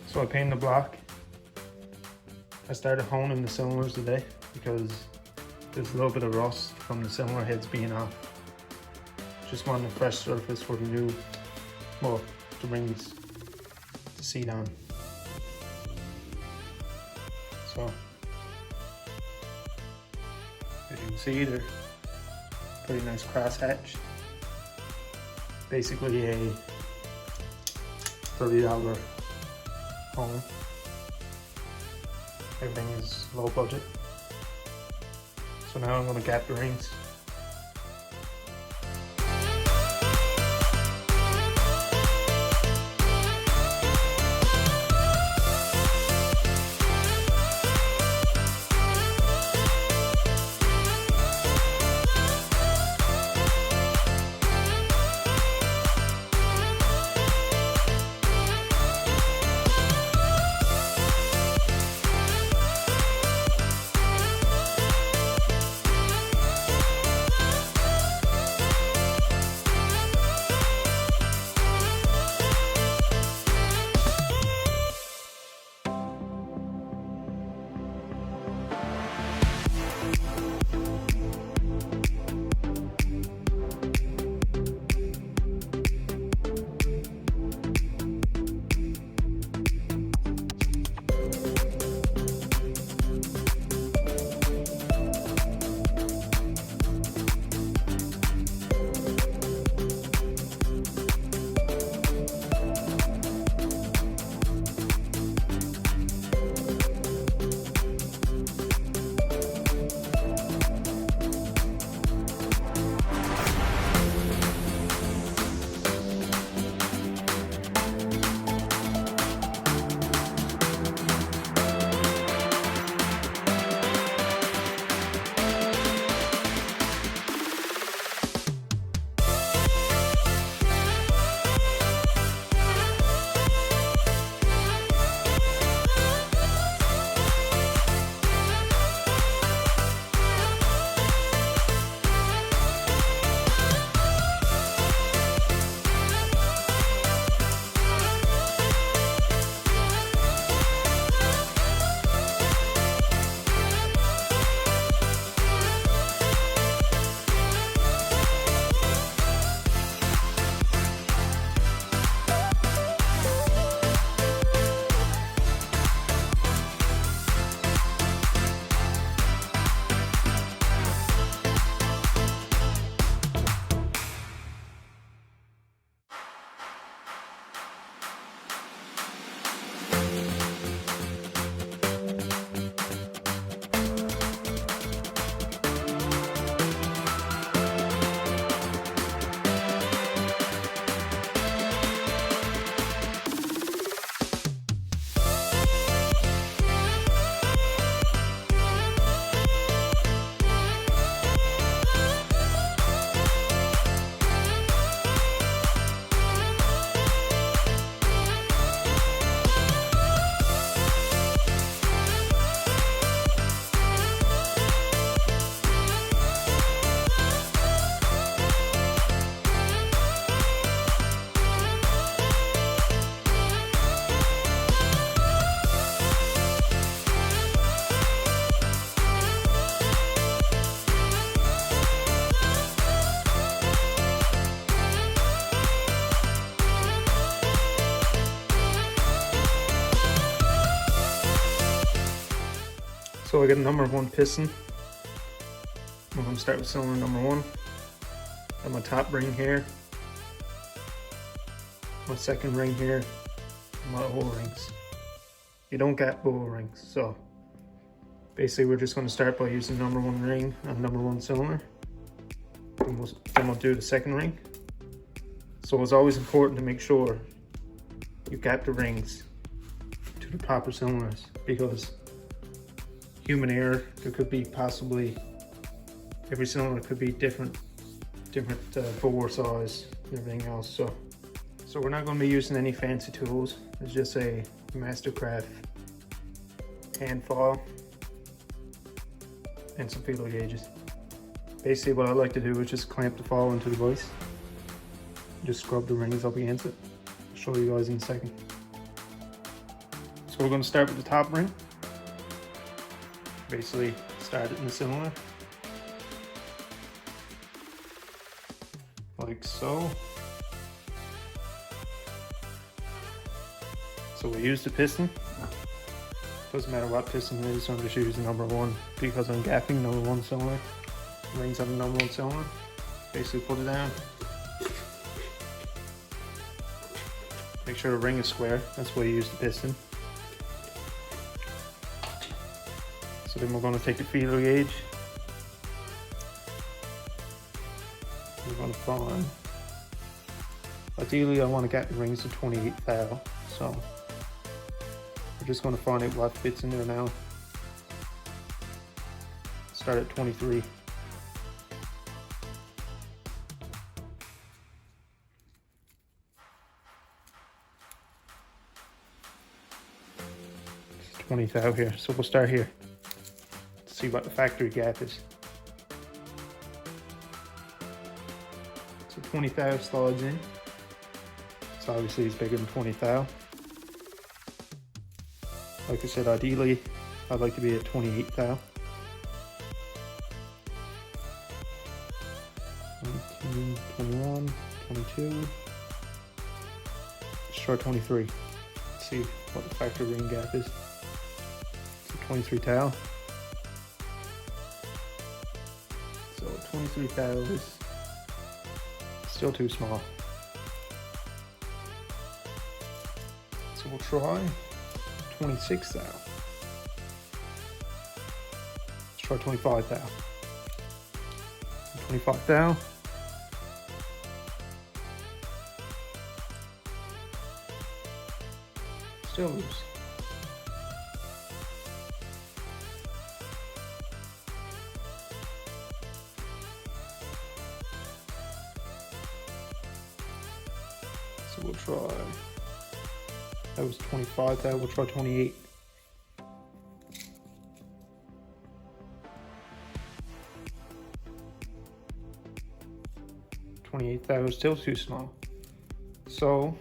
So I painted the block. I started honing the cylinders today because there's a little bit of rust from the cylinder heads being off. Just wanted a fresh surface for the new, well, the rings to seat on. So, as you can see, they're pretty nice crosshatch. Basically a $30 home. Everything is low budget. So now I'm going to gap the rings. So I got number 1 piston. I'm going to start with cylinder number 1. Got my top ring here, my second ring here, and my O-rings. You don't get O-rings, so basically we're just going to start by using number 1 ring on number 1 cylinder. Then we'll do the second ring. So it's always important to make sure you gap the rings to the proper cylinders, because human error, there could be possibly, every cylinder could be different bore size and everything else. So we're not going to be using any fancy tools. It's just a Mastercraft hand file and some feeler gauges. Basically what I like to do is just clamp the file into the vise, just scrub the rings up against it. I'll show you guys in a second. So we're going to start with the top ring. Basically start it in the cylinder. Like so. So we use the piston. Doesn't matter what piston it is, I'm just using number 1 because I'm gapping number 1 cylinder. Rings on the number 1 cylinder. Basically put it down. Make sure the ring is square, that's why you use the piston. So then we're going to take the feeler gauge. We're going to find, ideally I want to get the rings to 28 thou, so we're just going to find out what fits in there now. Start at 23. It's 20 thou here, so we'll start here. See what the factory gap is. So 20 thou slides in. So obviously it's bigger than 20 thou. Like I said, ideally I'd like to be at 28 thou. 19, 21, 22. Let's try 23. Let's see what the factory ring gap is. So 23 thou. So 23 thou is still too small. So we'll try 26 thou. Let's try 25 thou. 25 thou. Still loose. So we'll try, that was 25 thou, we'll try 28. That was still too small, so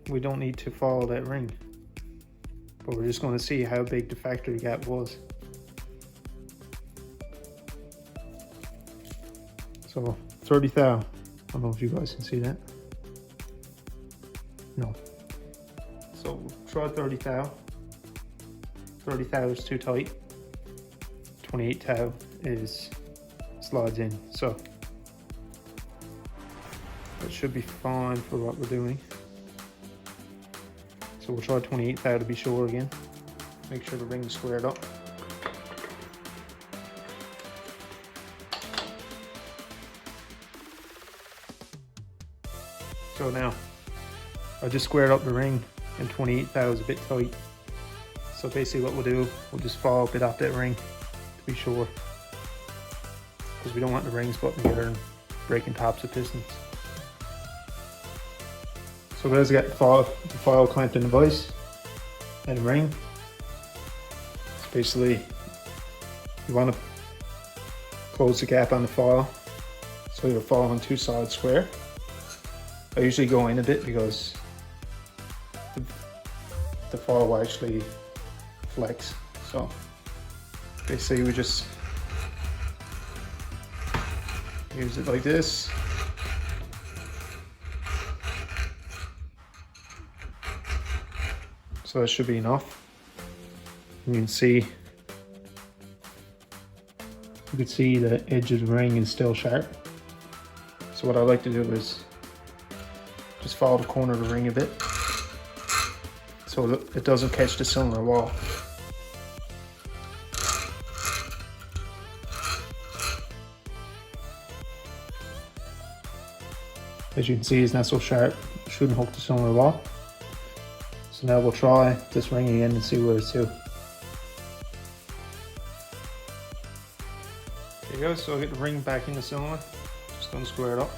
we don't need to follow that ring, but we're just going to see how big the factory gap was. So 30 thou. I don't know if you guys can see that. No. So we'll try 30 thou. 30 thou is too tight. 28 thou is slides in, so that should be fine for what we're doing. So we'll try 28 thou to be sure again. Make sure the ring's squared up. So now, I just squared up the ring and 28 thou is a bit tight. So basically what we'll do, we'll just follow a bit off that ring to be sure. Because we don't want the rings butting together and breaking tops of pistons. So guys, I got the foil clamped in the vise and the ring. So basically, you want to close the gap on the foil so your foil on 2 sides square. I usually go in a bit because the foil will actually flex. So basically we just use it like this. So that should be enough. You can see the edge of the ring is still sharp. So what I like to do is just follow the corner of the ring a bit so it doesn't catch the cylinder wall. As you can see, it's not so sharp, it shouldn't hook the cylinder wall. So now we'll try this ring again and see where it's to. There you go, so I'll get the ring back in the cylinder. Just gonna square it up.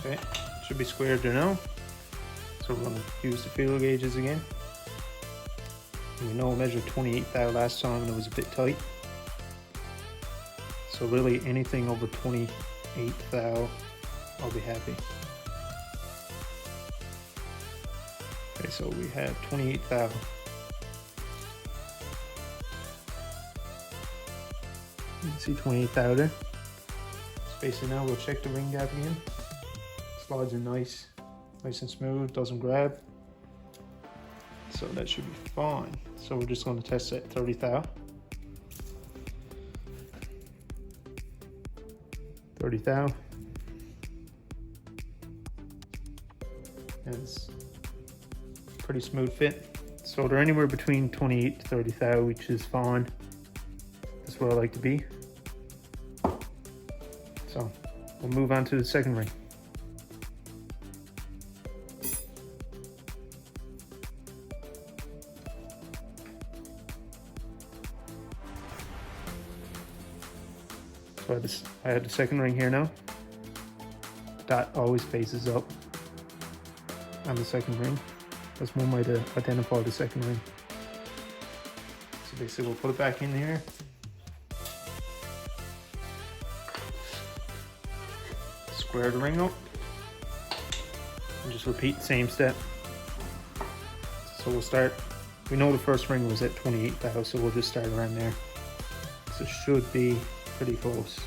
Okay, should be squared there now. So we're gonna use the feeler gauges again. And we know I measured 28 thou last time and it was a bit tight. So really anything over 28 thou I'll be happy. Okay, so we have 28 thou. You can see 28 thou there. Spacing now, we'll check the ring gap again. Slides are nice and smooth, doesn't grab. So that should be fine. So we're just going to test it at 30 thou. 30 thou. And it's pretty smooth fit. So they're anywhere between 28 to 30 thou, which is fine. That's where I like to be. So we'll move on to the second ring. So I had the second ring here now. That always faces up on the second ring. That's one way to identify the second ring. So basically we'll put it back in here. Square the ring up. And just repeat the same step. So we'll start, we know the first ring was at 28 thou, so we'll just start around there. So it should be pretty close.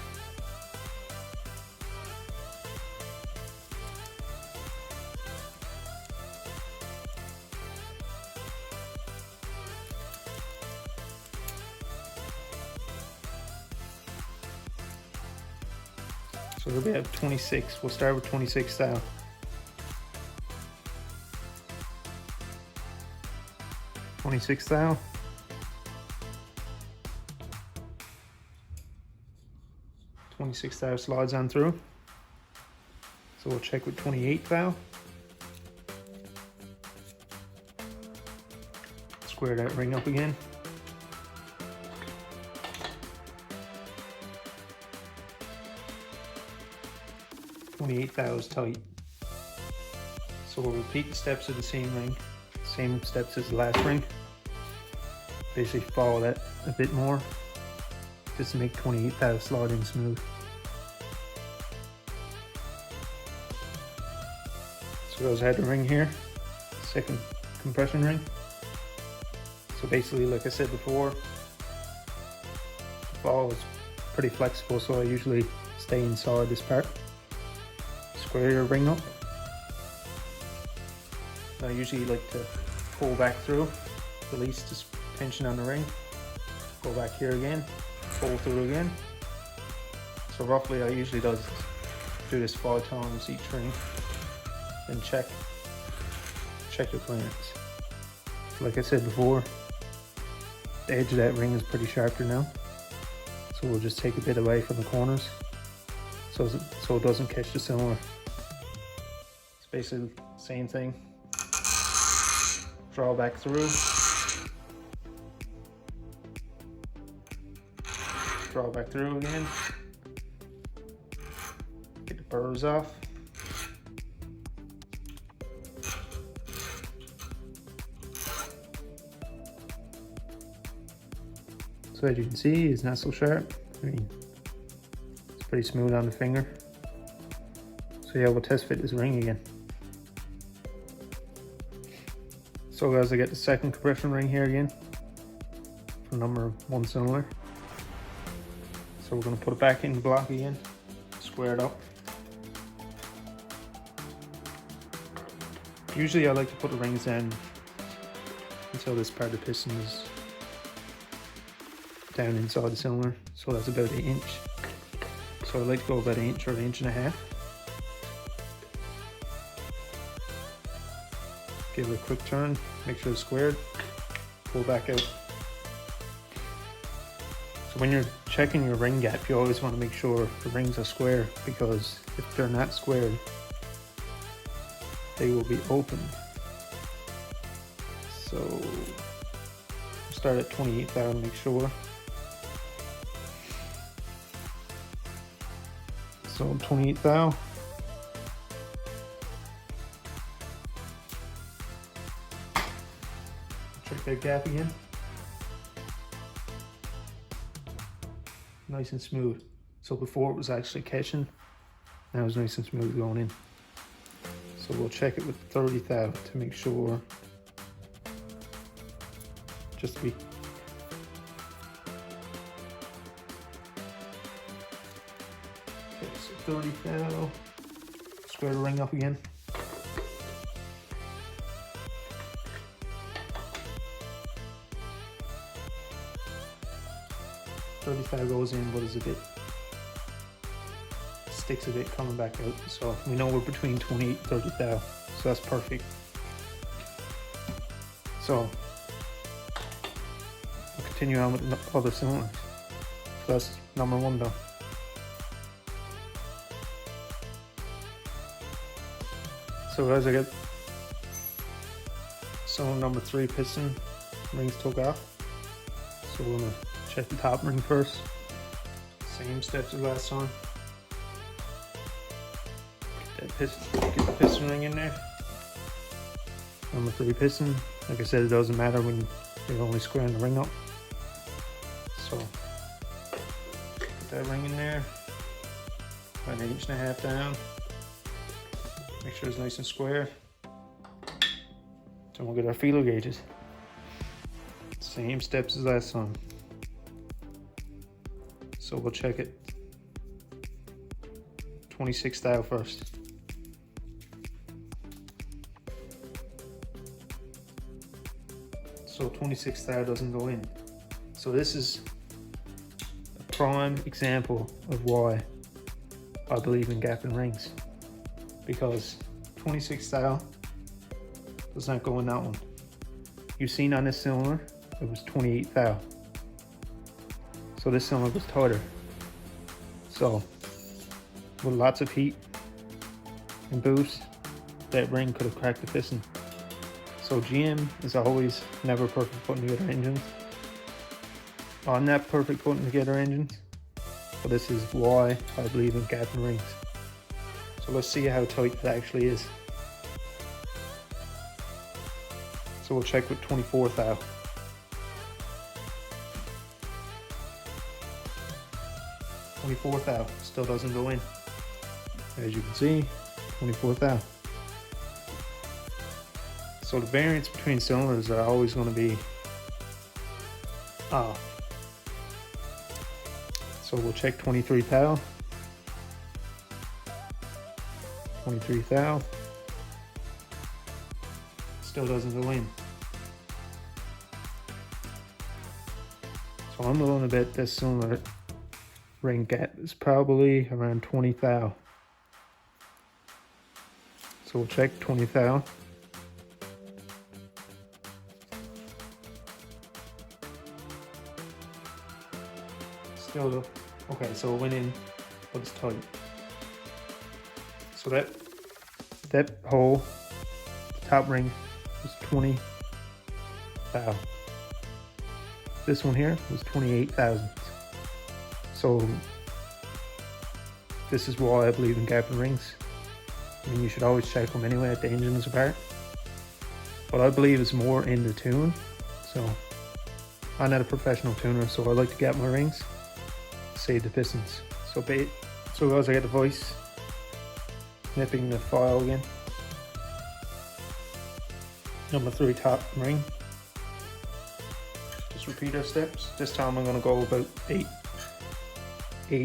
So here we have 26. We'll start with 26 thou. $26 thou. $26 thou slides on through. So we'll check with 28 thou. Square that ring up again. $28 thou is tight. So we'll repeat the steps of the same ring, same steps as the last ring. Basically follow that a bit more, just to make 28 thou slide in smooth. So those had the ring here, second compression ring. So basically, like I said before, the ball is pretty flexible, so I usually stay inside this part. Square your ring up. I usually like to pull back through, release this tension on the ring, go back here again, pull through again. So roughly I usually do this 5 times each ring, then check the clearance. Like I said before, the edge of that ring is pretty sharper now, so we'll just take a bit away from the corners so it doesn't catch the cylinder. It's basically the same thing. Draw back through, draw back through again, get the burrs off. So as you can see, it's not so sharp. I mean, it's pretty smooth on the finger. So yeah, we'll test fit this ring again. So guys, I get the second compression ring here again for number 1 cylinder. So we're going to put it back in the block again, square it up. Usually I like to put the rings in until this part of the piston is down inside the cylinder, so that's about 1 inch. So I like to go about 1 inch or 1.5 inches. Give it a quick turn, make sure it's squared, pull back out. So when you're checking your ring gap, you always want to make sure the rings are square, because if they're not squared, they will be open. So start at 28 thou, make sure. So 28 thou. Check that gap again. Nice and smooth. So before it was actually catching Now it's nice and smooth going in. So we'll check it with 30 thou to make sure, just to be. Okay, so 30 thou, square the ring up again. $30 goes in, but is a bit, sticks a bit coming back out. So we know we're between 28 and 30 thou, so that's perfect. So we'll continue on with the other cylinders. So that's number 1 done. So as I get cylinder number 3 piston rings took off, so we're gonna check the top ring first. Same steps as last time. Get the piston ring in there. Number 3 piston. Like I said, it doesn't matter when you're only squaring the ring up. So put that ring in there. About 1.5 inches down. Make sure it's nice and square. Then we'll get our feeler gauges. Same steps as last time. So we'll check it 26 thou first. So 26 thou doesn't go in. So this is a prime example of why I believe in gapping rings, because 26 thou does not go in that one. You've seen on this cylinder it was 28 thou. So this cylinder was tighter. So with lots of heat and boost, that ring could have cracked the piston. So GM is always never perfect putting together engines. I'm not perfect putting together engines, but this is why I believe in gapping rings. So let's see how tight it actually is. So we'll check with 24 thou. 24 thou still doesn't go in. As you can see, 24 thou. So the variance between cylinders are always going to be off. So we'll check 23 thou. 23 thou. Still doesn't go in. So I'm willing to bet this cylinder ring gap is probably around 20 thou. So we'll check 20 thou. Still though. Okay, so it went in, but it's tight. So that hole, top ring, was 20 thou. This one here was 28 thousandths. So this is why I believe in gapping rings. I mean, you should always check them anyway at the engines apart. But I believe it's more in the tune. So I'm not a professional tuner, so I like to gap my rings, save the pistons. So guys, I get the voice, nipping the file again. Number 3 top ring. Just repeat our steps. This time I'm going to go about 8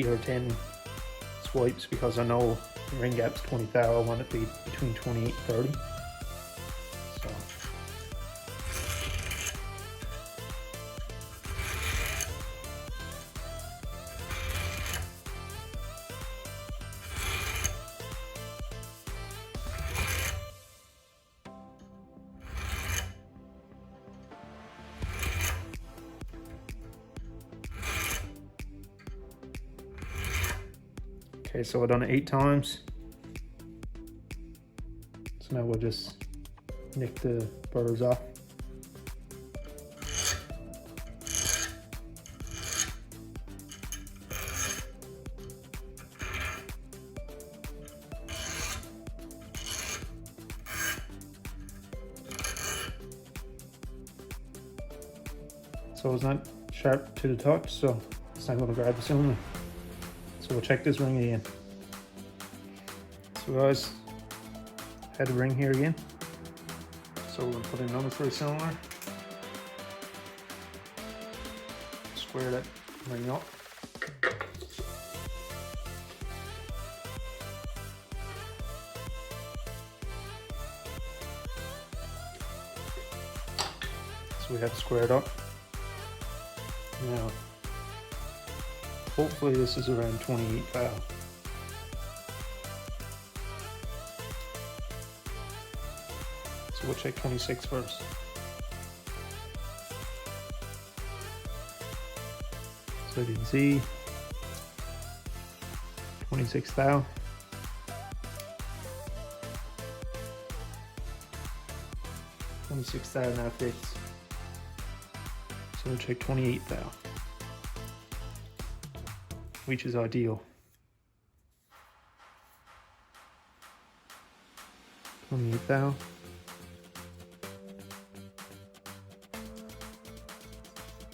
or 10 swipes, because I know the ring gap's 20 thou. I want it to be between 28 and 30. So okay, so I've done it 8 times. So now we'll just nick the burrs off. So it's not sharp to the touch, so it's not going to grab the cylinder. So we'll check this ring again. So guys, head ring here again. So we're gonna put in number 3 cylinder. Square that ring up. So we have squared up. Now, hopefully this is around 28 thou. So we'll check 26 first. So you can see 26 thou. Now fits. So we'll check 28 thou, which is ideal. 28 thou.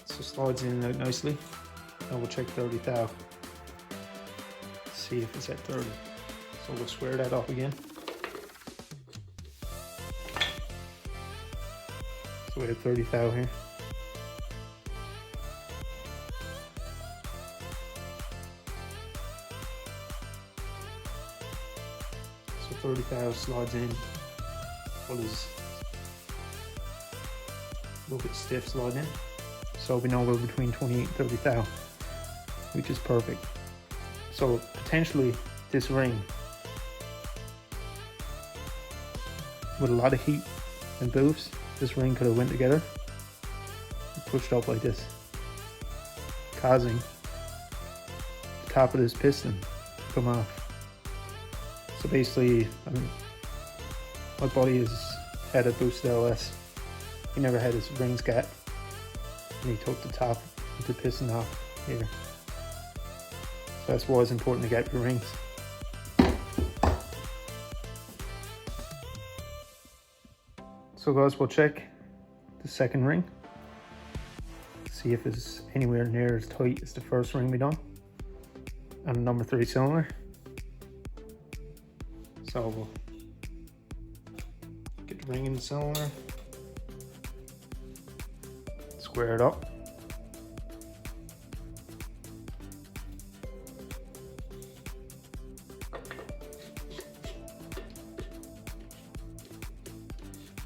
So slides in and out nicely. Now we'll check 30 thou. See if it's at 30. So we'll square that up again. So we have 30 thou here. So 30 thou slides in. What is a little bit stiff slide in. So we know we're between 28 and 30 thou, which is perfect. So potentially this ring, with a lot of heat and boost, this ring could have went together and pushed up like this, causing the top of this piston to come off. So basically, my buddy has had a boosted LS. He never had his rings gap, and he took the top of the piston off here. So that's why it's important to get your rings. So guys, we'll check the second ring, see if it's anywhere near as tight as the first ring we done on number 3 cylinder. So we'll get the ring in the cylinder, square it up.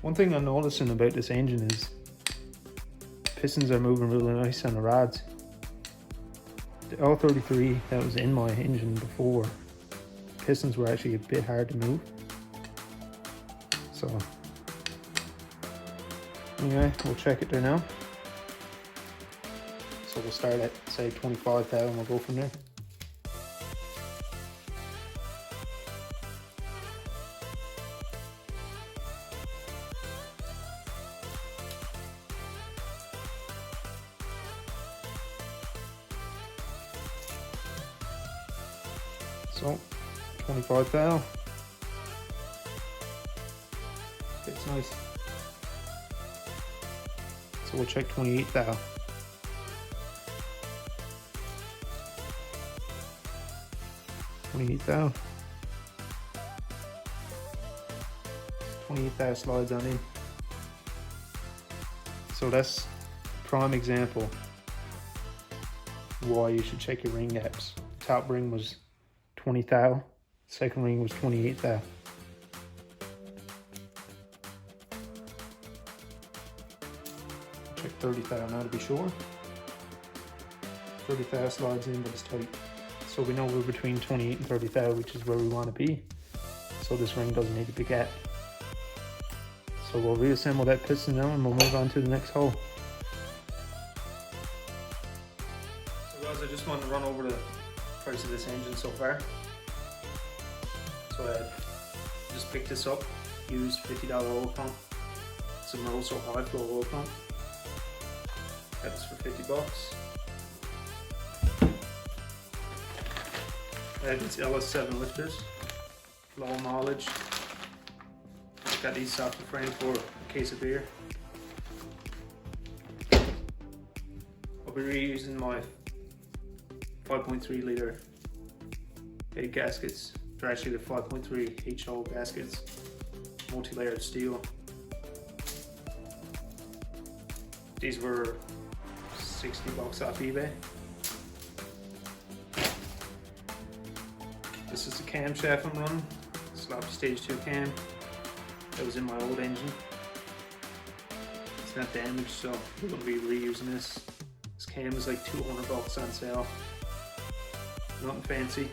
One thing I'm noticing about this engine is pistons are moving really nice on the rods. The L33 that was in my engine before, pistons were actually a bit hard to move. So anyway, we'll check it there now. So we'll start at say 25 thou and we'll go from there. So 25 thou. Fits nice. So we'll check 28 thou. 28 thou. 28 thou slides on in. So that's a prime example why you should check your ring gaps. Top ring was 20 thou, second ring was 28 thou. Check 30 thou now to be sure. 30 thou slides in, but it's tight. So we know we're between 28 and 30 thou, which is where we want to be. So this ring doesn't need to be gap. So we'll reassemble that piston now and we'll move on to the next hole. So guys, I just wanted to run over the price of this engine so far. So I just picked this up, used $50 oil pump, some Rosso high flow oil pump. Got this for 50 bucks. I have these LS7 lifters, low mileage. Got these soft and frame for a case of beer. I'll be reusing my 5.3 litre 8 gaskets They're actually the 5.3 HO gaskets, multi-layered steel. These were $60 off eBay. This is the camshaft I'm running, sloppy stage 2 cam that was in my old engine. It's not damaged, so we're going to be reusing this. This cam is like $200 on sale. Nothing fancy.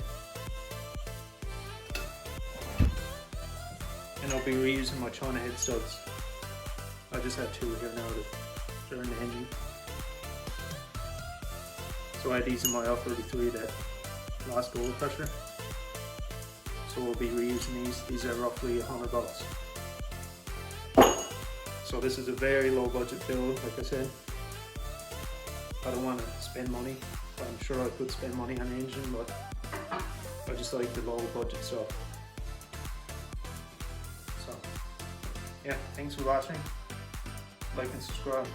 And I'll be reusing my China head studs. I just have 2 here now that they're in the engine. So I had these in my L33 that lost oil pressure. So we'll be reusing these. These are roughly $100. So this is a very low budget build, like I said. I don't want to spend money. I'm sure I could spend money on the engine, but I just like the low budget stuff. So yeah, thanks for watching. Like and subscribe.